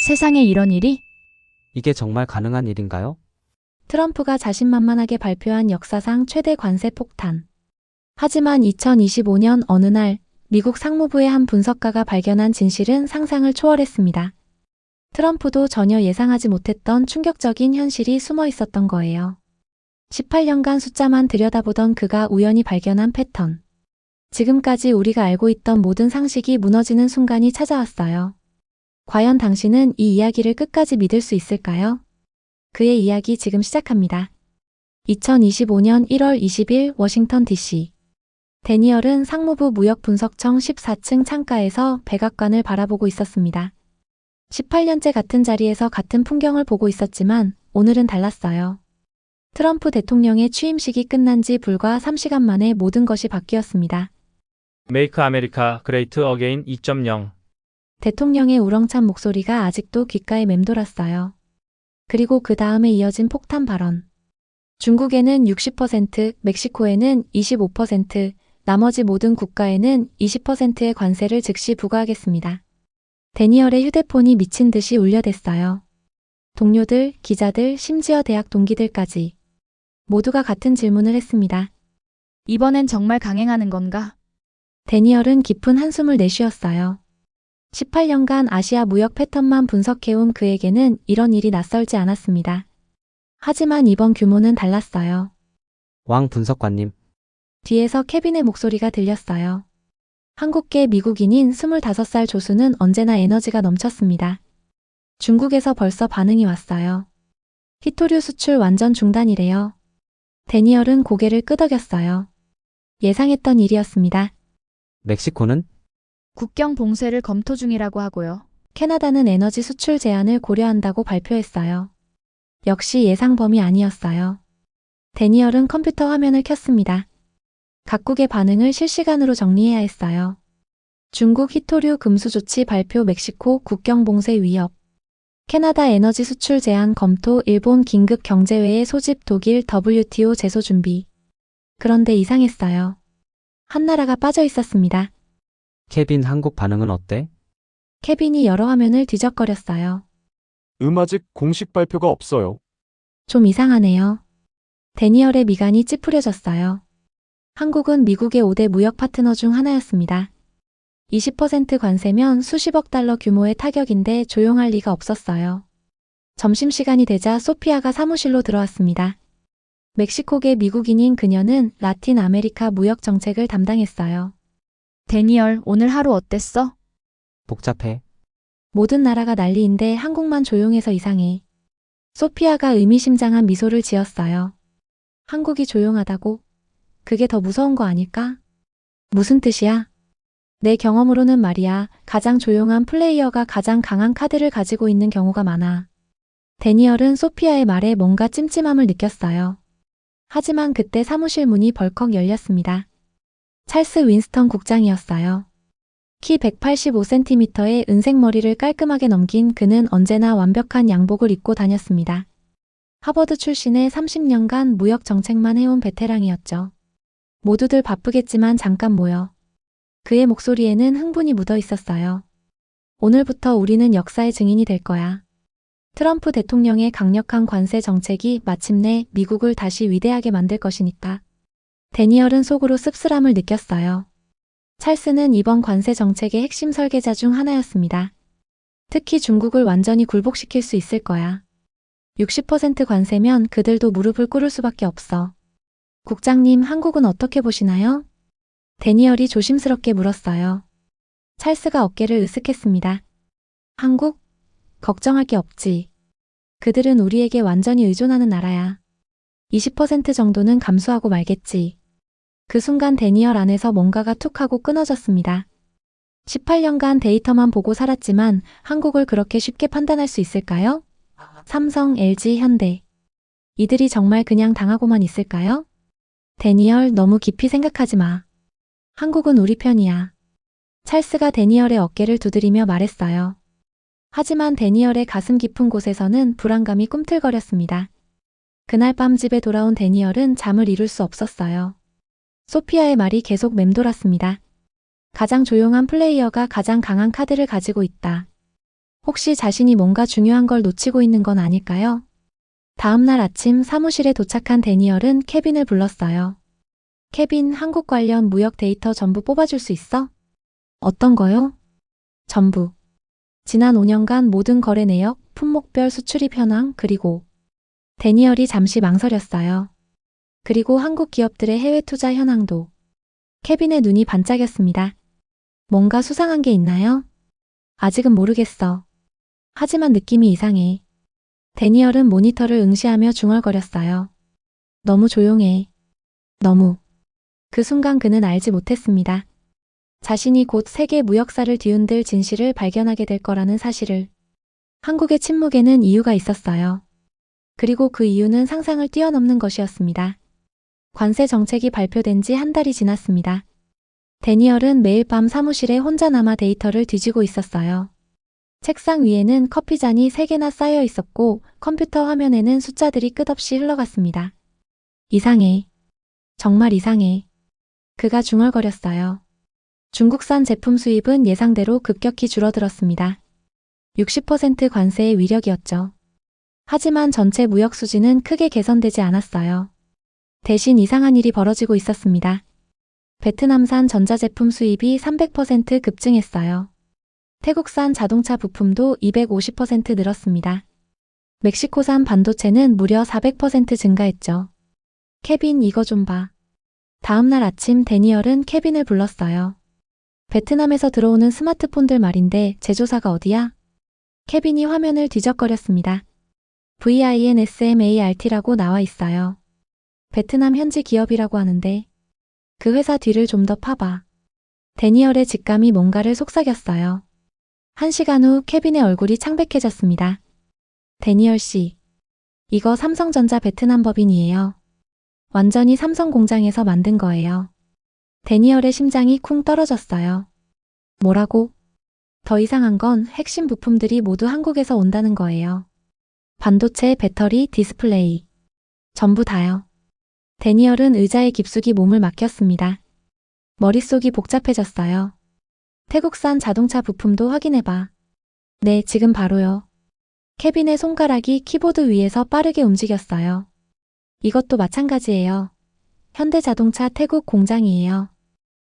세상에 이런 일이? 이게 정말 가능한 일인가요? 트럼프가 자신만만하게 발표한 역사상 최대 관세 폭탄. 하지만 2025년 어느 날 미국 상무부의 한 분석가가 발견한 진실은 상상을 초월했습니다. 트럼프도 전혀 예상하지 못했던 충격적인 현실이 숨어 있었던 거예요. 18년간 숫자만 들여다보던 그가 우연히 발견한 패턴. 지금까지 우리가 알고 있던 모든 상식이 무너지는 순간이 찾아왔어요. 과연 당신은 이 이야기를 끝까지 믿을 수 있을까요? 그의 이야기 지금 시작합니다. 2025년 1월 20일 워싱턴 DC. 데니얼은 상무부 무역분석청 14층 창가에서 백악관을 바라보고 있었습니다. 18년째 같은 자리에서 같은 풍경을 보고 있었지만 오늘은 달랐어요. 트럼프 대통령의 취임식이 끝난 지 불과 3시간 만에 모든 것이 바뀌었습니다. 메이크 아메리카 그레이트 어게인 2.0 대통령의 우렁찬 목소리가 아직도 귓가에 맴돌았어요. 그리고 그 다음에 이어진 폭탄 발언. 중국에는 60%, 멕시코에는 25%, 나머지 모든 국가에는 20%의 관세를 즉시 부과하겠습니다. 데니얼의 휴대폰이 미친 듯이 울려댔어요. 동료들, 기자들, 심지어 대학 동기들까지 모두가 같은 질문을 했습니다. 이번엔 정말 강행하는 건가? 데니얼은 깊은 한숨을 내쉬었어요. 18년간 아시아 무역 패턴만 분석해온 그에게는 이런 일이 낯설지 않았습니다. 하지만 이번 규모는 달랐어요. 왕 분석관님, 뒤에서 케빈의 목소리가 들렸어요. 한국계 미국인인 25살 조수는 언제나 에너지가 넘쳤습니다. 중국에서 벌써 반응이 왔어요. 히토류 수출 완전 중단이래요. 데니얼은 고개를 끄덕였어요. 예상했던 일이었습니다. 멕시코는? 국경 봉쇄를 검토 중이라고 하고요. 캐나다는 에너지 수출 제한을 고려한다고 발표했어요. 역시 예상 범위 아니었어요. 데니얼은 컴퓨터 화면을 켰습니다. 각국의 반응을 실시간으로 정리해야 했어요. 중국 히토류 금수 조치 발표, 멕시코 국경 봉쇄 위협, 캐나다 에너지 수출 제한 검토, 일본 긴급 경제회의 소집, 독일 WTO 제소 준비. 그런데 이상했어요. 한 나라가 빠져 있었습니다. 케빈, 한국 반응은 어때? 케빈이 여러 화면을 뒤적거렸어요. 아직 공식 발표가 없어요. 좀 이상하네요. 데니얼의 미간이 찌푸려졌어요. 한국은 미국의 5대 무역 파트너 중 하나였습니다. 20% 관세면 수십억 달러 규모의 타격인데 조용할 리가 없었어요. 점심시간이 되자 소피아가 사무실로 들어왔습니다. 멕시코계 미국인인 그녀는 라틴 아메리카 무역 정책을 담당했어요. 데니얼, 오늘 하루 어땠어? 복잡해. 모든 나라가 난리인데 한국만 조용해서 이상해. 소피아가 의미심장한 미소를 지었어요. 한국이 조용하다고? 그게 더 무서운 거 아닐까? 무슨 뜻이야? 내 경험으로는 말이야, 가장 조용한 플레이어가 가장 강한 카드를 가지고 있는 경우가 많아. 데니얼은 소피아의 말에 뭔가 찜찜함을 느꼈어요. 하지만 그때 사무실 문이 벌컥 열렸습니다. 찰스 윈스턴 국장이었어요. 키 185cm의 은색 머리를 깔끔하게 넘긴 그는 언제나 완벽한 양복을 입고 다녔습니다. 하버드 출신의 30년간 무역 정책만 해온 베테랑이었죠. 모두들 바쁘겠지만 잠깐 모여. 그의 목소리에는 흥분이 묻어 있었어요. 오늘부터 우리는 역사의 증인이 될 거야. 트럼프 대통령의 강력한 관세 정책이 마침내 미국을 다시 위대하게 만들 것이니까. 데니얼은 속으로 씁쓸함을 느꼈어요. 찰스는 이번 관세 정책의 핵심 설계자 중 하나였습니다. 특히 중국을 완전히 굴복시킬 수 있을 거야. 60% 관세면 그들도 무릎을 꿇을 수밖에 없어. 국장님, 한국은 어떻게 보시나요? 데니얼이 조심스럽게 물었어요. 찰스가 어깨를 으쓱했습니다. 한국? 걱정할 게 없지. 그들은 우리에게 완전히 의존하는 나라야. 20% 정도는 감수하고 말겠지. 그 순간 데니얼 안에서 뭔가가 툭 하고 끊어졌습니다. 18년간 데이터만 보고 살았지만 한국을 그렇게 쉽게 판단할 수 있을까요? 삼성, LG, 현대. 이들이 정말 그냥 당하고만 있을까요? 데니얼, 너무 깊이 생각하지 마. 한국은 우리 편이야. 찰스가 데니얼의 어깨를 두드리며 말했어요. 하지만 데니얼의 가슴 깊은 곳에서는 불안감이 꿈틀거렸습니다. 그날 밤 집에 돌아온 데니얼은 잠을 이룰 수 없었어요. 소피아의 말이 계속 맴돌았습니다. 가장 조용한 플레이어가 가장 강한 카드를 가지고 있다. 혹시 자신이 뭔가 중요한 걸 놓치고 있는 건 아닐까요? 다음날 아침 사무실에 도착한 데니얼은 케빈을 불렀어요. 케빈, 한국 관련 무역 데이터 전부 뽑아줄 수 있어? 어떤 거요? 전부. 지난 5년간 모든 거래 내역, 품목별 수출입 현황, 그리고 데니얼이 잠시 망설였어요. 그리고 한국 기업들의 해외 투자 현황도. 케빈의 눈이 반짝였습니다. 뭔가 수상한 게 있나요? 아직은 모르겠어. 하지만 느낌이 이상해. 데니얼은 모니터를 응시하며 중얼거렸어요. 너무 조용해. 너무. 그 순간 그는 알지 못했습니다. 자신이 곧 세계 무역사를 뒤흔들 진실을 발견하게 될 거라는 사실을. 한국의 침묵에는 이유가 있었어요. 그리고 그 이유는 상상을 뛰어넘는 것이었습니다. 관세 정책이 발표된 지 한 달이 지났습니다. 데니얼은 매일 밤 사무실에 혼자 남아 데이터를 뒤지고 있었어요. 책상 위에는 커피잔이 3개나 쌓여 있었고 컴퓨터 화면에는 숫자들이 끝없이 흘러갔습니다. 이상해. 정말 이상해. 그가 중얼거렸어요. 중국산 제품 수입은 예상대로 급격히 줄어들었습니다. 60% 관세의 위력이었죠. 하지만 전체 무역 수지는 크게 개선되지 않았어요. 대신 이상한 일이 벌어지고 있었습니다. 베트남산 전자제품 수입이 300% 급증했어요. 태국산 자동차 부품도 250% 늘었습니다. 멕시코산 반도체는 무려 400% 증가했죠. 케빈, 이거 좀 봐. 다음날 아침 데니얼은 케빈을 불렀어요. 베트남에서 들어오는 스마트폰들 말인데 제조사가 어디야? 케빈이 화면을 뒤적거렸습니다. VINSMART라고 나와 있어요. 베트남 현지 기업이라고 하는데 그 회사 뒤를 좀 더 파봐. 데니얼의 직감이 뭔가를 속삭였어요. 1시간 후 케빈의 얼굴이 창백해졌습니다. 데니얼 씨. 이거 삼성전자 베트남 법인이에요. 완전히 삼성 공장에서 만든 거예요. 데니얼의 심장이 쿵 떨어졌어요. 뭐라고? 더 이상한 건 핵심 부품들이 모두 한국에서 온다는 거예요. 반도체, 배터리, 디스플레이. 전부 다요. 데니얼은 의자에 깊숙이 몸을 맡겼습니다. 머릿속이 복잡해졌어요. 태국산 자동차 부품도 확인해봐. 네, 지금 바로요. 케빈의 손가락이 키보드 위에서 빠르게 움직였어요. 이것도 마찬가지예요. 현대자동차 태국 공장이에요.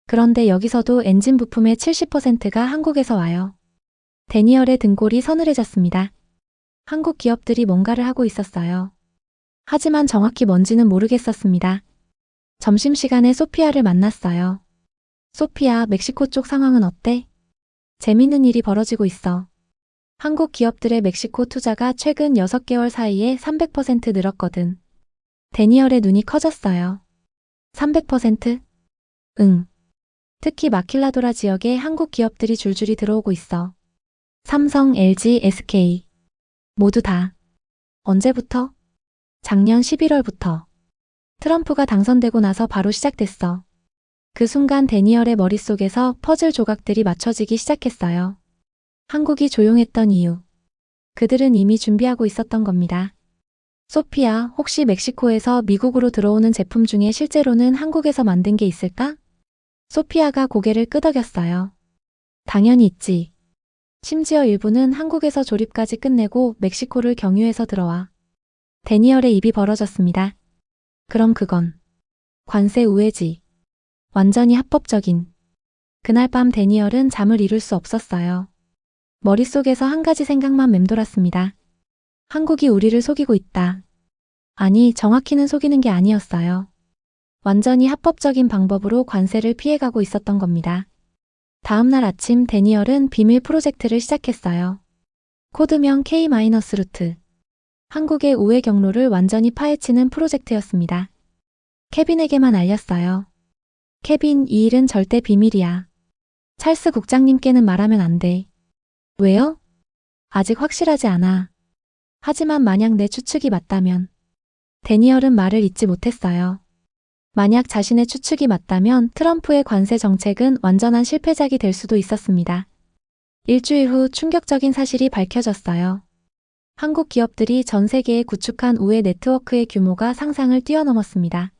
그런데 여기서도 엔진 부품의 70%가 한국에서 와요. 데니얼의 등골이 서늘해졌습니다. 한국 기업들이 뭔가를 하고 있었어요. 하지만 정확히 뭔지는 모르겠었습니다. 점심시간에 소피아를 만났어요. 소피아, 멕시코 쪽 상황은 어때? 재밌는 일이 벌어지고 있어. 한국 기업들의 멕시코 투자가 최근 6개월 사이에 300% 늘었거든. 데니얼의 눈이 커졌어요. 300%? 응. 특히 마킬라도라 지역에 한국 기업들이 줄줄이 들어오고 있어. 삼성, LG, SK. 모두 다. 언제부터? 작년 11월부터. 트럼프가 당선되고 나서 바로 시작됐어. 그 순간 데니얼의 머릿속에서 퍼즐 조각들이 맞춰지기 시작했어요. 한국이 조용했던 이유. 그들은 이미 준비하고 있었던 겁니다. 소피아, 혹시 멕시코에서 미국으로 들어오는 제품 중에 실제로는 한국에서 만든 게 있을까? 소피아가 고개를 끄덕였어요. 당연히 있지. 심지어 일부는 한국에서 조립까지 끝내고 멕시코를 경유해서 들어와. 데니얼의 입이 벌어졌습니다. 그럼 그건 관세 우회지. 완전히 합법적인. 그날 밤 데니얼은 잠을 이룰 수 없었어요. 머릿속에서 한 가지 생각만 맴돌았습니다. 한국이 우리를 속이고 있다. 아니, 정확히는 속이는 게 아니었어요. 완전히 합법적인 방법으로 관세를 피해가고 있었던 겁니다. 다음날 아침 데니얼은 비밀 프로젝트를 시작했어요. 코드명 K-루트. 한국의 우회 경로를 완전히 파헤치는 프로젝트였습니다. 케빈에게만 알렸어요. 케빈, 이 일은 절대 비밀이야. 찰스 국장님께는 말하면 안 돼. 왜요? 아직 확실하지 않아. 하지만 만약 내 추측이 맞다면. 데니얼은 말을 잇지 못했어요. 만약 자신의 추측이 맞다면 트럼프의 관세 정책은 완전한 실패작이 될 수도 있었습니다. 일주일 후 충격적인 사실이 밝혀졌어요. 한국 기업들이 전 세계에 구축한 우회 네트워크의 규모가 상상을 뛰어넘었습니다.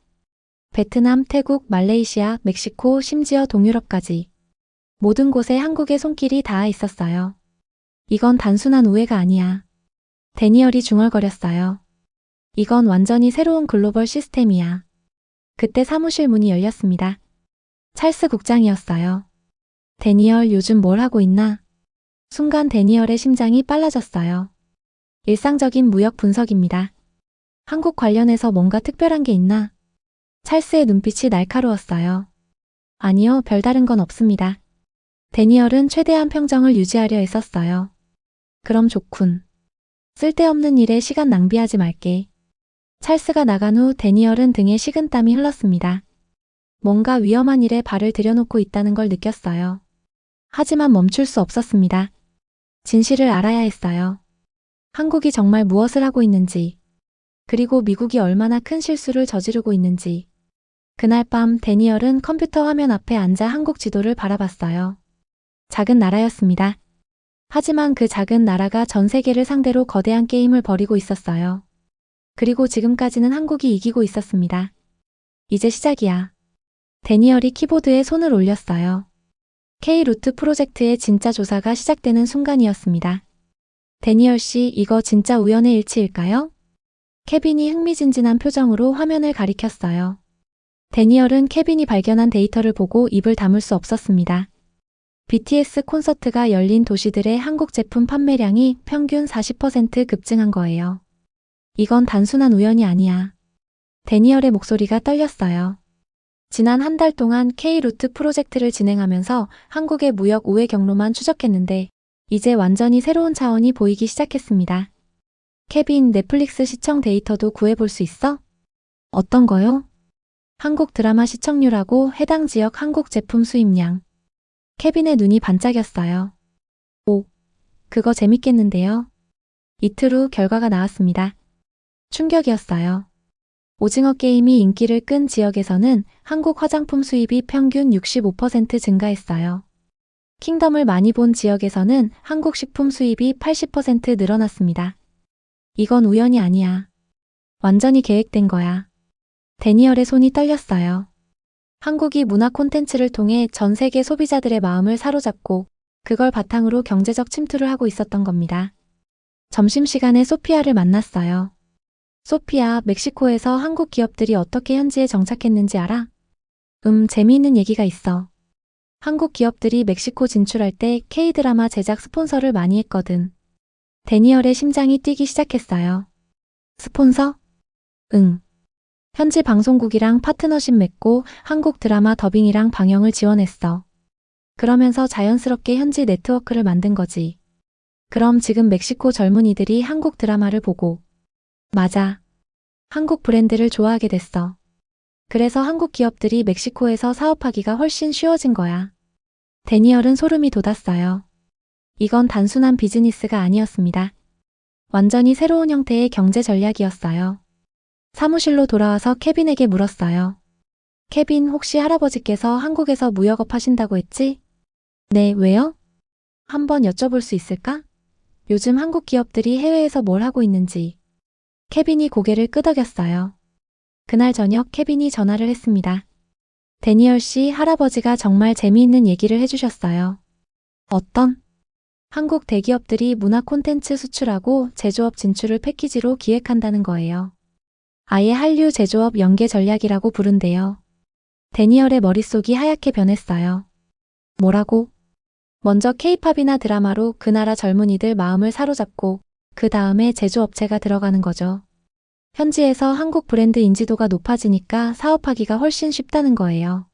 베트남, 태국, 말레이시아, 멕시코, 심지어 동유럽까지. 모든 곳에 한국의 손길이 닿아 있었어요. 이건 단순한 오해가 아니야. 데니얼이 중얼거렸어요. 이건 완전히 새로운 글로벌 시스템이야. 그때 사무실 문이 열렸습니다. 찰스 국장이었어요. 데니얼, 요즘 뭘 하고 있나? 순간 데니얼의 심장이 빨라졌어요. 일상적인 무역 분석입니다. 한국 관련해서 뭔가 특별한 게 있나? 찰스의 눈빛이 날카로웠어요. 아니요, 별다른 건 없습니다. 데니얼은 최대한 평정을 유지하려 했었어요. 그럼 좋군. 쓸데없는 일에 시간 낭비하지 말게. 찰스가 나간 후 데니얼은 등에 식은땀이 흘렀습니다. 뭔가 위험한 일에 발을 들여놓고 있다는 걸 느꼈어요. 하지만 멈출 수 없었습니다. 진실을 알아야 했어요. 한국이 정말 무엇을 하고 있는지, 그리고 미국이 얼마나 큰 실수를 저지르고 있는지. 그날 밤 데니얼은 컴퓨터 화면 앞에 앉아 한국 지도를 바라봤어요. 작은 나라였습니다. 하지만 그 작은 나라가 전 세계를 상대로 거대한 게임을 벌이고 있었어요. 그리고 지금까지는 한국이 이기고 있었습니다. 이제 시작이야. 데니얼이 키보드에 손을 올렸어요. K-루트 프로젝트의 진짜 조사가 시작되는 순간이었습니다. 데니얼 씨, 이거 진짜 우연의 일치일까요? 케빈이 흥미진진한 표정으로 화면을 가리켰어요. 데니얼은 케빈이 발견한 데이터를 보고 입을 다물 수 없었습니다. BTS 콘서트가 열린 도시들의 한국 제품 판매량이 평균 40% 급증한 거예요. 이건 단순한 우연이 아니야. 데니얼의 목소리가 떨렸어요. 지난 한 달 동안 K-루트 프로젝트를 진행하면서 한국의 무역 우회 경로만 추적했는데 이제 완전히 새로운 차원이 보이기 시작했습니다. 케빈, 넷플릭스 시청 데이터도 구해볼 수 있어? 어떤 거요? 한국 드라마 시청률하고 해당 지역 한국 제품 수입량. 케빈의 눈이 반짝였어요. 오, 그거 재밌겠는데요? 이틀 후 결과가 나왔습니다. 충격이었어요. 오징어 게임이 인기를 끈 지역에서는 한국 화장품 수입이 평균 65% 증가했어요. 킹덤을 많이 본 지역에서는 한국 식품 수입이 80% 늘어났습니다. 이건 우연이 아니야. 완전히 계획된 거야. 데니얼의 손이 떨렸어요. 한국이 문화 콘텐츠를 통해 전 세계 소비자들의 마음을 사로잡고 그걸 바탕으로 경제적 침투를 하고 있었던 겁니다. 점심시간에 소피아를 만났어요. 소피아, 멕시코에서 한국 기업들이 어떻게 현지에 정착했는지 알아? 재미있는 얘기가 있어. 한국 기업들이 멕시코 진출할 때 K-드라마 제작 스폰서를 많이 했거든. 데니얼의 심장이 뛰기 시작했어요. 스폰서? 응. 현지 방송국이랑 파트너십 맺고 한국 드라마 더빙이랑 방영을 지원했어. 그러면서 자연스럽게 현지 네트워크를 만든 거지. 그럼 지금 멕시코 젊은이들이 한국 드라마를 보고 맞아. 한국 브랜드를 좋아하게 됐어. 그래서 한국 기업들이 멕시코에서 사업하기가 훨씬 쉬워진 거야. 데니얼은 소름이 돋았어요. 이건 단순한 비즈니스가 아니었습니다. 완전히 새로운 형태의 경제 전략이었어요. 사무실로 돌아와서 케빈에게 물었어요. 케빈, 혹시 할아버지께서 한국에서 무역업 하신다고 했지? 네, 왜요? 한번 여쭤볼 수 있을까? 요즘 한국 기업들이 해외에서 뭘 하고 있는지. 케빈이 고개를 끄덕였어요. 그날 저녁 케빈이 전화를 했습니다. 데니얼 씨, 할아버지가 정말 재미있는 얘기를 해주셨어요. 어떤? 한국 대기업들이 문화 콘텐츠 수출하고 제조업 진출을 패키지로 기획한다는 거예요. 아예 한류 제조업 연계 전략이라고 부른대요. 데니얼의 머릿속이 하얗게 변했어요. 뭐라고? 먼저 K-팝이나 드라마로 그 나라 젊은이들 마음을 사로잡고 그 다음에 제조업체가 들어가는 거죠. 현지에서 한국 브랜드 인지도가 높아지니까 사업하기가 훨씬 쉽다는 거예요.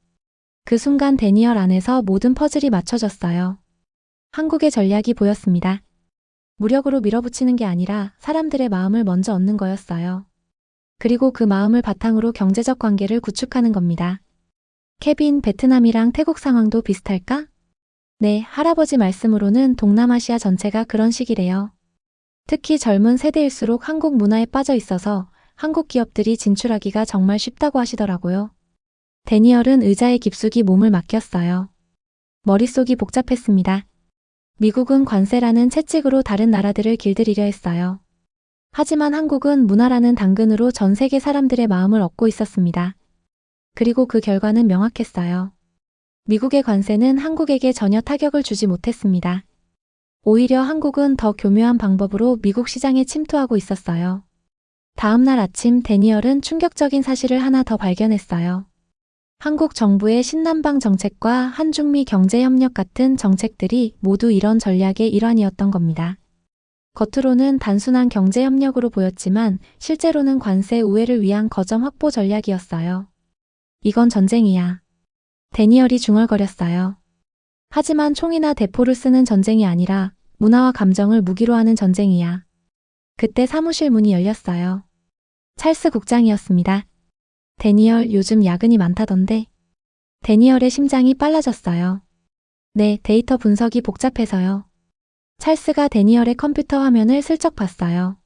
그 순간 데니얼 안에서 모든 퍼즐이 맞춰졌어요. 한국의 전략이 보였습니다. 무력으로 밀어붙이는 게 아니라 사람들의 마음을 먼저 얻는 거였어요. 그리고 그 마음을 바탕으로 경제적 관계를 구축하는 겁니다. 케빈, 베트남이랑 태국 상황도 비슷할까? 네, 할아버지 말씀으로는 동남아시아 전체가 그런 식이래요. 특히 젊은 세대일수록 한국 문화에 빠져 있어서 한국 기업들이 진출하기가 정말 쉽다고 하시더라고요. 데니얼은 의자에 깊숙이 몸을 맡겼어요. 머릿속이 복잡했습니다. 미국은 관세라는 채찍으로 다른 나라들을 길들이려 했어요. 하지만 한국은 문화라는 당근으로 전 세계 사람들의 마음을 얻고 있었습니다. 그리고 그 결과는 명확했어요. 미국의 관세는 한국에게 전혀 타격을 주지 못했습니다. 오히려 한국은 더 교묘한 방법으로 미국 시장에 침투하고 있었어요. 다음 날 아침 데니얼은 충격적인 사실을 하나 더 발견했어요. 한국 정부의 신남방 정책과 한중미 경제협력 같은 정책들이 모두 이런 전략의 일환이었던 겁니다. 겉으로는 단순한 경제협력으로 보였지만 실제로는 관세 우회를 위한 거점 확보 전략이었어요. 이건 전쟁이야. 데니얼이 중얼거렸어요. 하지만 총이나 대포를 쓰는 전쟁이 아니라 문화와 감정을 무기로 하는 전쟁이야. 그때 사무실 문이 열렸어요. 찰스 국장이었습니다. 데니얼, 요즘 야근이 많다던데. 데니얼의 심장이 빨라졌어요. 네, 데이터 분석이 복잡해서요. 찰스가 데니얼의 컴퓨터 화면을 슬쩍 봤어요.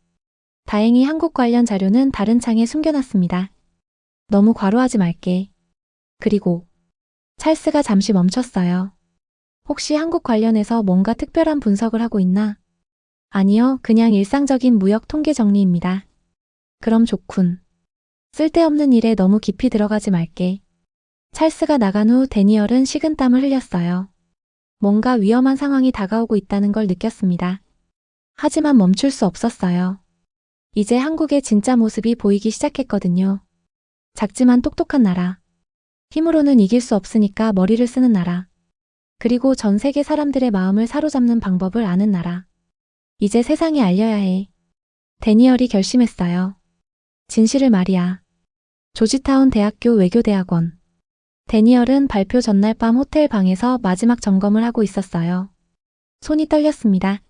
다행히 한국 관련 자료는 다른 창에 숨겨놨습니다. 너무 과로하지 말게. 그리고 찰스가 잠시 멈췄어요. 혹시 한국 관련해서 뭔가 특별한 분석을 하고 있나? 아니요, 그냥 일상적인 무역 통계 정리입니다. 그럼 좋군. 쓸데없는 일에 너무 깊이 들어가지 말게. 찰스가 나간 후 데니얼은 식은땀을 흘렸어요. 뭔가 위험한 상황이 다가오고 있다는 걸 느꼈습니다. 하지만 멈출 수 없었어요. 이제 한국의 진짜 모습이 보이기 시작했거든요. 작지만 똑똑한 나라. 힘으로는 이길 수 없으니까 머리를 쓰는 나라. 그리고 전 세계 사람들의 마음을 사로잡는 방법을 아는 나라. 이제 세상에 알려야 해. 데니얼이 결심했어요. 진실을 말이야. 조지타운 대학교 외교대학원. 데니얼은 발표 전날 밤 호텔 방에서 마지막 점검을 하고 있었어요. 손이 떨렸습니다.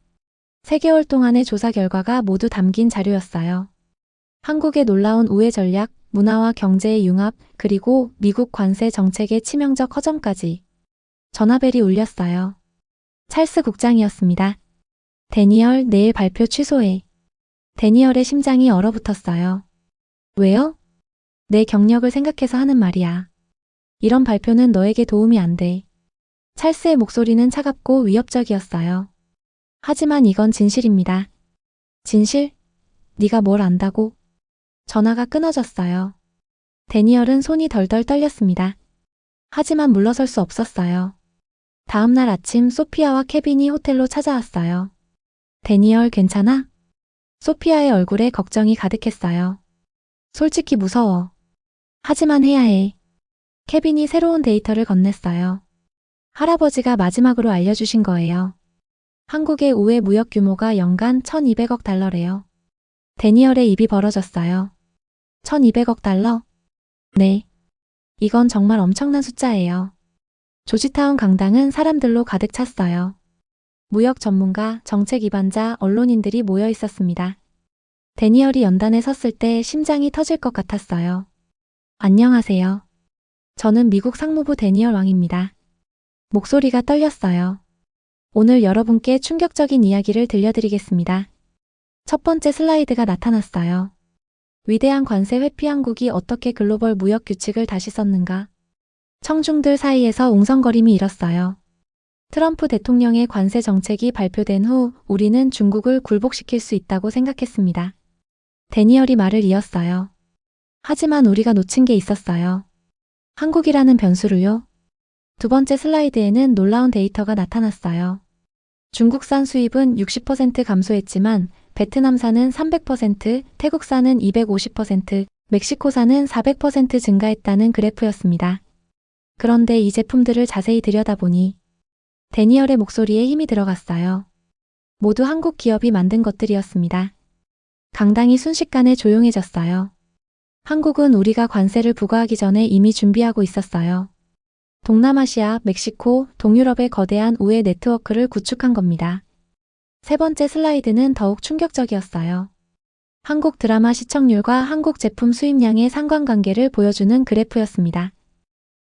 3개월 동안의 조사 결과가 모두 담긴 자료였어요. 한국의 놀라운 우회 전략, 문화와 경제의 융합, 그리고 미국 관세 정책의 치명적 허점까지. 전화벨이 울렸어요. 찰스 국장이었습니다. 데니얼, 내일 발표 취소해. 데니얼의 심장이 얼어붙었어요. 왜요? 내 경력을 생각해서 하는 말이야. 이런 발표는 너에게 도움이 안 돼. 찰스의 목소리는 차갑고 위협적이었어요. 하지만 이건 진실입니다. 진실? 네가 뭘 안다고? 전화가 끊어졌어요. 데니얼은 손이 덜덜 떨렸습니다. 하지만 물러설 수 없었어요. 다음 날 아침 소피아와 케빈이 호텔로 찾아왔어요. 데니얼 괜찮아? 소피아의 얼굴에 걱정이 가득했어요. 솔직히 무서워. 하지만 해야 해. 케빈이 새로운 데이터를 건넸어요. 할아버지가 마지막으로 알려주신 거예요. 한국의 우회 무역 규모가 연간 1200억 달러래요. 데니얼의 입이 벌어졌어요. 1200억 달러? 네. 이건 정말 엄청난 숫자예요. 조지타운 강당은 사람들로 가득 찼어요. 무역 전문가, 정책 입안자, 언론인들이 모여 있었습니다. 데니얼이 연단에 섰을 때 심장이 터질 것 같았어요. 안녕하세요. 저는 미국 상무부 데니얼 왕입니다. 목소리가 떨렸어요. 오늘 여러분께 충격적인 이야기를 들려드리겠습니다. 첫 번째 슬라이드가 나타났어요. 위대한 관세 회피 한국이 어떻게 글로벌 무역 규칙을 다시 썼는가? 청중들 사이에서 웅성거림이 일었어요. 트럼프 대통령의 관세 정책이 발표된 후 우리는 중국을 굴복시킬 수 있다고 생각했습니다. 데니얼이 말을 이었어요. 하지만 우리가 놓친 게 있었어요. 한국이라는 변수를요. 두 번째 슬라이드에는 놀라운 데이터가 나타났어요. 중국산 수입은 60% 감소했지만 베트남산은 300%, 태국산은 250%, 멕시코산은 400% 증가했다는 그래프였습니다. 그런데 이 제품들을 자세히 들여다보니 데니얼의 목소리에 힘이 들어갔어요. 모두 한국 기업이 만든 것들이었습니다. 강당이 순식간에 조용해졌어요. 한국은 우리가 관세를 부과하기 전에 이미 준비하고 있었어요. 동남아시아, 멕시코, 동유럽의 거대한 우회 네트워크를 구축한 겁니다. 세 번째 슬라이드는 더욱 충격적이었어요. 한국 드라마 시청률과 한국 제품 수입량의 상관관계를 보여주는 그래프였습니다.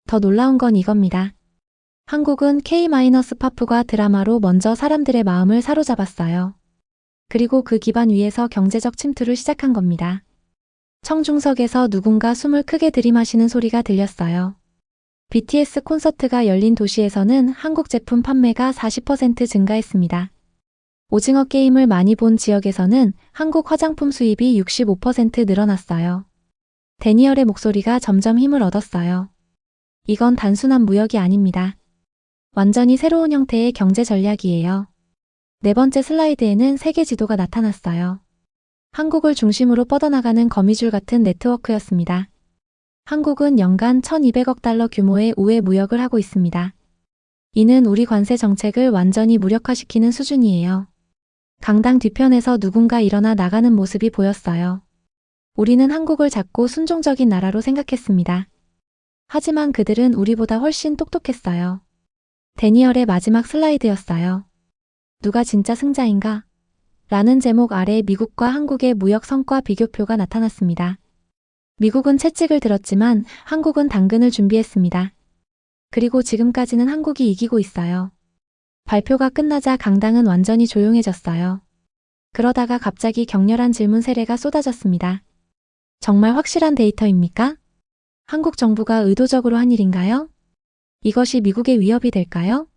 더 놀라운 건 이겁니다. 한국은 K-팝과 드라마로 먼저 사람들의 마음을 사로잡았어요. 그리고 그 기반 위에서 경제적 침투를 시작한 겁니다. 청중석에서 누군가 숨을 크게 들이마시는 소리가 들렸어요. BTS 콘서트가 열린 도시에서는 한국 제품 판매가 40% 증가했습니다. 오징어 게임을 많이 본 지역에서는 한국 화장품 수입이 65% 늘어났어요. 데니얼의 목소리가 점점 힘을 얻었어요. 이건 단순한 무역이 아닙니다. 완전히 새로운 형태의 경제 전략이에요. 네 번째 슬라이드에는 세계 지도가 나타났어요. 한국을 중심으로 뻗어나가는 거미줄 같은 네트워크였습니다. 한국은 연간 1,200억 달러 규모의 우회 무역을 하고 있습니다. 이는 우리 관세 정책을 완전히 무력화시키는 수준이에요. 강당 뒤편에서 누군가 일어나 나가는 모습이 보였어요. 우리는 한국을 작고 순종적인 나라로 생각했습니다. 하지만 그들은 우리보다 훨씬 똑똑했어요. 데니얼의 마지막 슬라이드였어요. 누가 진짜 승자인가? 라는 제목 아래 미국과 한국의 무역 성과 비교표가 나타났습니다. 미국은 채찍을 들었지만 한국은 당근을 준비했습니다. 그리고 지금까지는 한국이 이기고 있어요. 발표가 끝나자 강당은 완전히 조용해졌어요. 그러다가 갑자기 격렬한 질문 세례가 쏟아졌습니다. 정말 확실한 데이터입니까? 한국 정부가 의도적으로 한 일인가요? 이것이 미국의 위협이 될까요?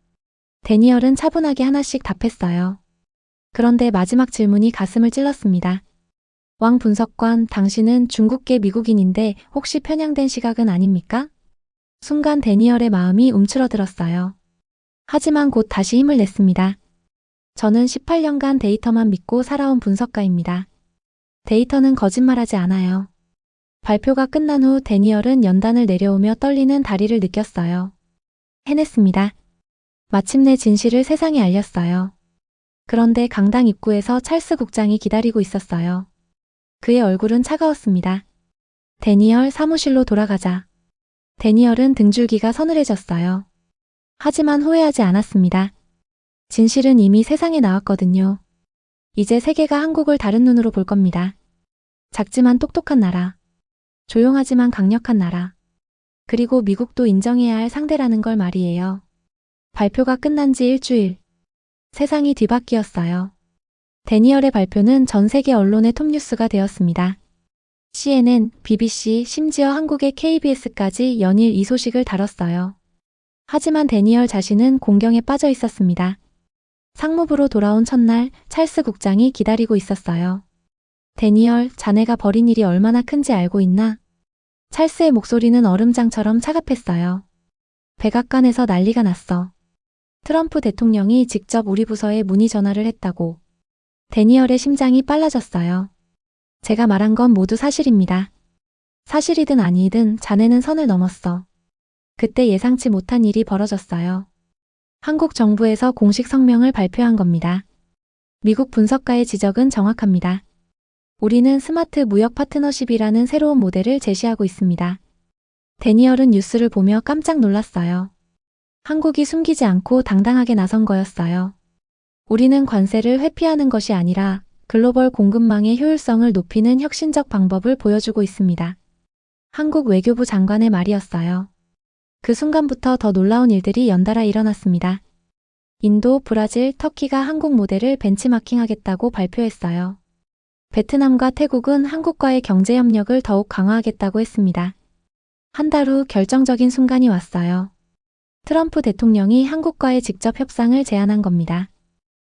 데니얼은 차분하게 하나씩 답했어요. 그런데 마지막 질문이 가슴을 찔렀습니다. 왕 분석관, 당신은 중국계 미국인인데 혹시 편향된 시각은 아닙니까? 순간 데니얼의 마음이 움츠러들었어요. 하지만 곧 다시 힘을 냈습니다. 저는 18년간 데이터만 믿고 살아온 분석가입니다. 데이터는 거짓말하지 않아요. 발표가 끝난 후 데니얼은 연단을 내려오며 떨리는 다리를 느꼈어요. 해냈습니다. 마침내 진실을 세상에 알렸어요. 그런데 강당 입구에서 찰스 국장이 기다리고 있었어요. 그의 얼굴은 차가웠습니다. 데니얼, 사무실로 돌아가자. 데니얼은 등줄기가 서늘해졌어요. 하지만 후회하지 않았습니다. 진실은 이미 세상에 나왔거든요. 이제 세계가 한국을 다른 눈으로 볼 겁니다. 작지만 똑똑한 나라. 조용하지만 강력한 나라. 그리고 미국도 인정해야 할 상대라는 걸 말이에요. 발표가 끝난 지 일주일. 세상이 뒤바뀌었어요. 데니얼의 발표는 전 세계 언론의 톱뉴스가 되었습니다. CNN, BBC, 심지어 한국의 KBS까지 연일 이 소식을 다뤘어요. 하지만 데니얼 자신은 공경에 빠져 있었습니다. 상무부로 돌아온 첫날 찰스 국장이 기다리고 있었어요. 데니얼, 자네가 벌인 일이 얼마나 큰지 알고 있나? 찰스의 목소리는 얼음장처럼 차갑했어요. 백악관에서 난리가 났어. 트럼프 대통령이 직접 우리 부서에 문의 전화를 했다고. 데니얼의 심장이 빨라졌어요. 제가 말한 건 모두 사실입니다. 사실이든 아니든 자네는 선을 넘었어. 그때 예상치 못한 일이 벌어졌어요. 한국 정부에서 공식 성명을 발표한 겁니다. 미국 분석가의 지적은 정확합니다. 우리는 스마트 무역 파트너십이라는 새로운 모델을 제시하고 있습니다. 데니얼은 뉴스를 보며 깜짝 놀랐어요. 한국이 숨기지 않고 당당하게 나선 거였어요. 우리는 관세를 회피하는 것이 아니라 글로벌 공급망의 효율성을 높이는 혁신적 방법을 보여주고 있습니다. 한국 외교부 장관의 말이었어요. 그 순간부터 더 놀라운 일들이 연달아 일어났습니다. 인도, 브라질, 터키가 한국 모델을 벤치마킹하겠다고 발표했어요. 베트남과 태국은 한국과의 경제 협력을 더욱 강화하겠다고 했습니다. 한 달 후 결정적인 순간이 왔어요. 트럼프 대통령이 한국과의 직접 협상을 제안한 겁니다.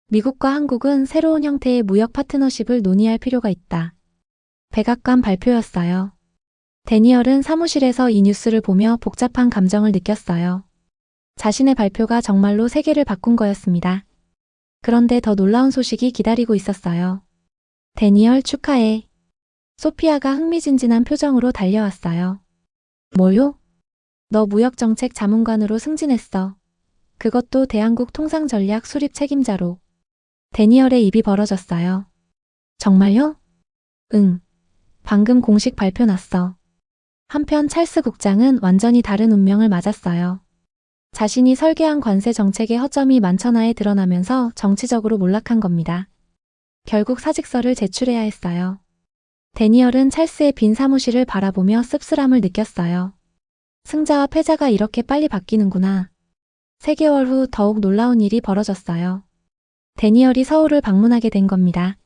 미국과 한국은 새로운 형태의 무역 파트너십을 논의할 필요가 있다. 백악관 발표였어요. 데니얼은 사무실에서 이 뉴스를 보며 복잡한 감정을 느꼈어요. 자신의 발표가 정말로 세계를 바꾼 거였습니다. 그런데 더 놀라운 소식이 기다리고 있었어요. 데니얼 축하해. 소피아가 흥미진진한 표정으로 달려왔어요. 뭐요? 너 무역정책 자문관으로 승진했어. 그것도 대한국 통상전략 수립 책임자로. 데니얼의 입이 벌어졌어요. 정말요? 응. 방금 공식 발표 났어. 한편 찰스 국장은 완전히 다른 운명을 맞았어요. 자신이 설계한 관세 정책의 허점이 만천하에 드러나면서 정치적으로 몰락한 겁니다. 결국 사직서를 제출해야 했어요. 데니얼은 찰스의 빈 사무실을 바라보며 씁쓸함을 느꼈어요. 승자와 패자가 이렇게 빨리 바뀌는구나. 3개월 후 더욱 놀라운 일이 벌어졌어요. 데니얼이 서울을 방문하게 된 겁니다.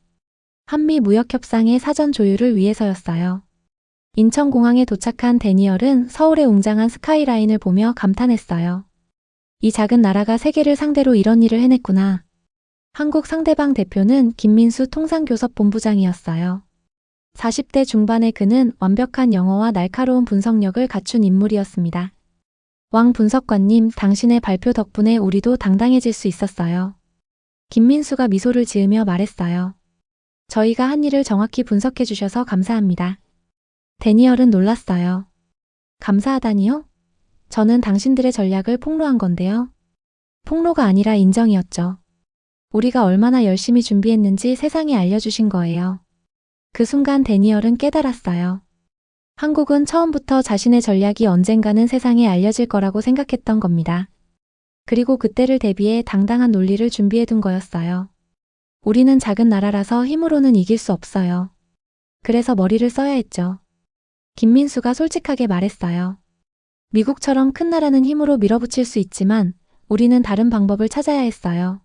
한미 무역협상의 사전 조율을 위해서였어요. 인천공항에 도착한 데니얼은 서울의 웅장한 스카이라인을 보며 감탄했어요. 이 작은 나라가 세계를 상대로 이런 일을 해냈구나. 한국 상대방 대표는 김민수 통상교섭본부장이었어요. 40대 중반의 그는 완벽한 영어와 날카로운 분석력을 갖춘 인물이었습니다. 왕 분석관님, 당신의 발표 덕분에 우리도 당당해질 수 있었어요. 김민수가 미소를 지으며 말했어요. 저희가 한 일을 정확히 분석해 주셔서 감사합니다. 데니얼은 놀랐어요. 감사하다니요? 저는 당신들의 전략을 폭로한 건데요. 폭로가 아니라 인정이었죠. 우리가 얼마나 열심히 준비했는지 세상에 알려주신 거예요. 그 순간 데니얼은 깨달았어요. 한국은 처음부터 자신의 전략이 언젠가는 세상에 알려질 거라고 생각했던 겁니다. 그리고 그때를 대비해 당당한 논리를 준비해둔 거였어요. 우리는 작은 나라라서 힘으로는 이길 수 없어요. 그래서 머리를 써야 했죠. 김민수가 솔직하게 말했어요. 미국처럼 큰 나라는 힘으로 밀어붙일 수 있지만 우리는 다른 방법을 찾아야 했어요.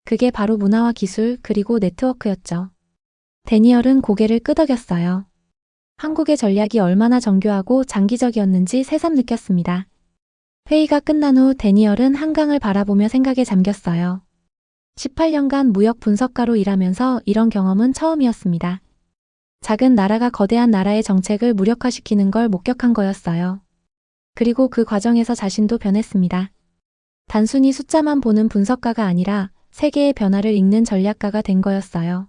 그게 바로 문화와 기술 그리고 네트워크였죠. 데니얼은 고개를 끄덕였어요. 한국의 전략이 얼마나 정교하고 장기적이었는지 새삼 느꼈습니다. 회의가 끝난 후 데니얼은 한강을 바라보며 생각에 잠겼어요. 18년간 무역 분석가로 일하면서 이런 경험은 처음이었습니다. 작은 나라가 거대한 나라의 정책을 무력화시키는 걸 목격한 거였어요. 그리고 그 과정에서 자신도 변했습니다. 단순히 숫자만 보는 분석가가 아니라 세계의 변화를 읽는 전략가가 된 거였어요.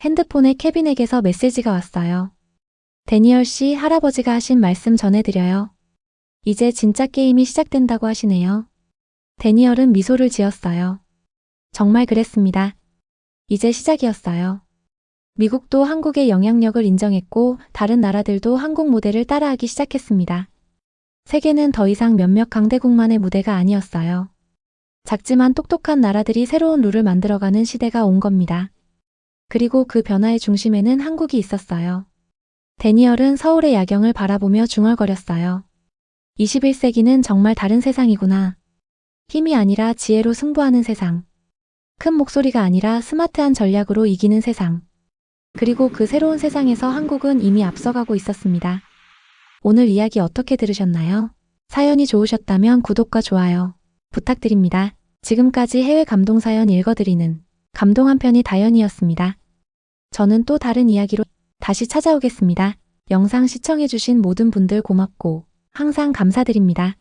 핸드폰에 케빈에게서 메시지가 왔어요. 데니얼 씨, 할아버지가 하신 말씀 전해드려요. 이제 진짜 게임이 시작된다고 하시네요. 데니얼은 미소를 지었어요. 정말 그랬습니다. 이제 시작이었어요. 미국도 한국의 영향력을 인정했고 다른 나라들도 한국 모델을 따라하기 시작했습니다. 세계는 더 이상 몇몇 강대국만의 무대가 아니었어요. 작지만 똑똑한 나라들이 새로운 룰을 만들어가는 시대가 온 겁니다. 그리고 그 변화의 중심에는 한국이 있었어요. 데니얼은 서울의 야경을 바라보며 중얼거렸어요. 21세기는 정말 다른 세상이구나. 힘이 아니라 지혜로 승부하는 세상. 큰 목소리가 아니라 스마트한 전략으로 이기는 세상. 그리고 그 새로운 세상에서 한국은 이미 앞서가고 있었습니다. 오늘 이야기 어떻게 들으셨나요? 사연이 좋으셨다면 구독과 좋아요 부탁드립니다. 지금까지 해외 감동사연 읽어드리는 감동 한편이 다연이었습니다. 저는 또 다른 이야기로 다시 찾아오겠습니다. 영상 시청해주신 모든 분들 고맙고 항상 감사드립니다.